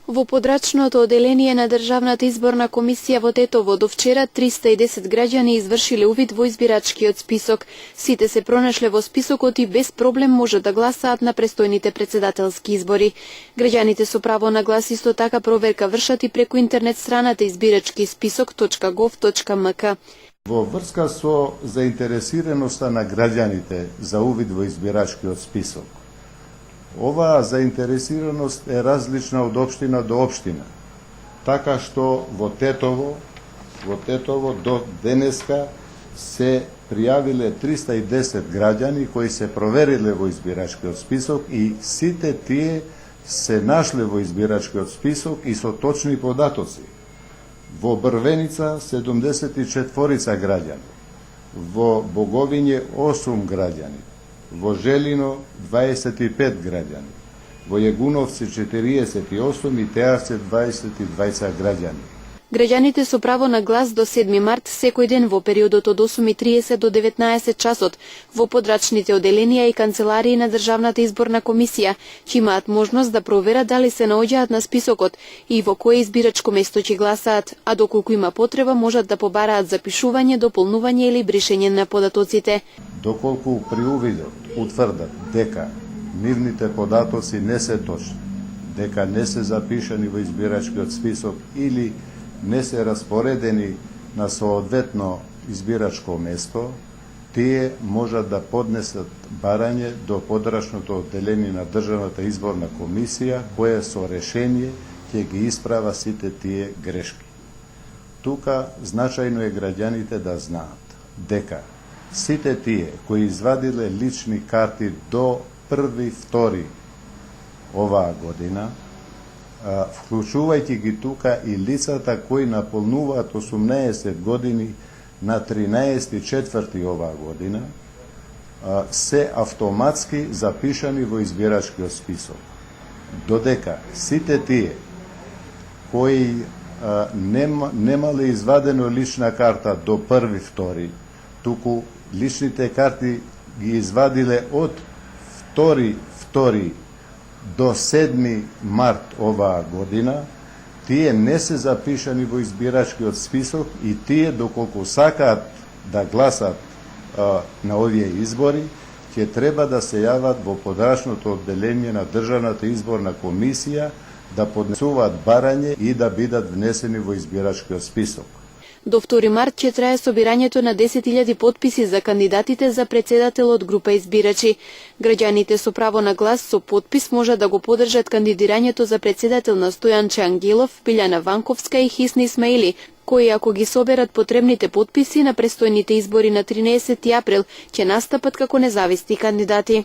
Во подрачното оделение на Државната изборна комисија во Тетово до вчера 310 граѓани извршиле увид во избирачкиот список. Сите се пронашле во списокот и без проблем може да гласаат на престојните председателски избори. Граѓаните со право на глас исто така проверка вршат и преку интернет страната избирачкисписок.gov.mk. Во врска со заинтересираноста на граѓаните за увид во избирачкиот список, оваа заинтересираност е различна од општина до општина, така што во Тетово до денеска се пријавиле 310 граѓани кои се провериле во избирачкиот список и сите тие се нашле во избирачкиот список и со точни податоци. Во Брвеница 74 граѓани, во Боговиње 8 граѓани, во Желино 25 граѓани, во Јегуновци 48 и Теарце 22 граѓани. Граѓаните со право на глас до 7 март секој ден во периодот од 8:30 до 19 часот во подрачните оделенија и канцеларии на Државната изборна комисија ќе имаат можност да проверат дали се наоѓаат на списокот и во кое избирачко место ќе гласаат, а доколку има потреба можат да побараат запишување, дополнување или бришење на податоците. Доколку при увидот утврдат дека нивните податоци не се точни, дека не се запишани во избирачкиот список или не се распоредени на соодветно избирачко место, тие можат да поднесат барање до подрачното одделение на Државната изборна комисија, кое со решение ќе ги исправа сите тие грешки. Тука значајно е граѓаните да знаат дека сите тие кои извадиле лични карти до 1.2. оваа година, вклучувајќи ги тука и лицата кои наполнуваат 18 години на 13.4. оваа година, се автоматски запишани во избирачкиот список. Додека сите тие кои немале извадено лична карта до 1.2, туку личните карти ги извадиле од 2.2. до 7 март оваа година, тие не се запишани во избирачкиот список и тие, доколку сакаат да гласат на овие избори, ќе треба да се јават во подрачното одделение на Државната изборна комисија, да поднесуваат барање и да бидат внесени во избирачкиот список. До 2 март ќе трае собирањето на 10.000 потписи за кандидатите за председател од група избирачи. Граѓаните со право на глас со потпис можат да го поддржат кандидирањето за председател на Стојанче Ангелов, Билјана Ванковска и Хисни Исмаили, кои ако ги соберат потребните потписи на престојните избори на 13 април ќе настапат како независни кандидати.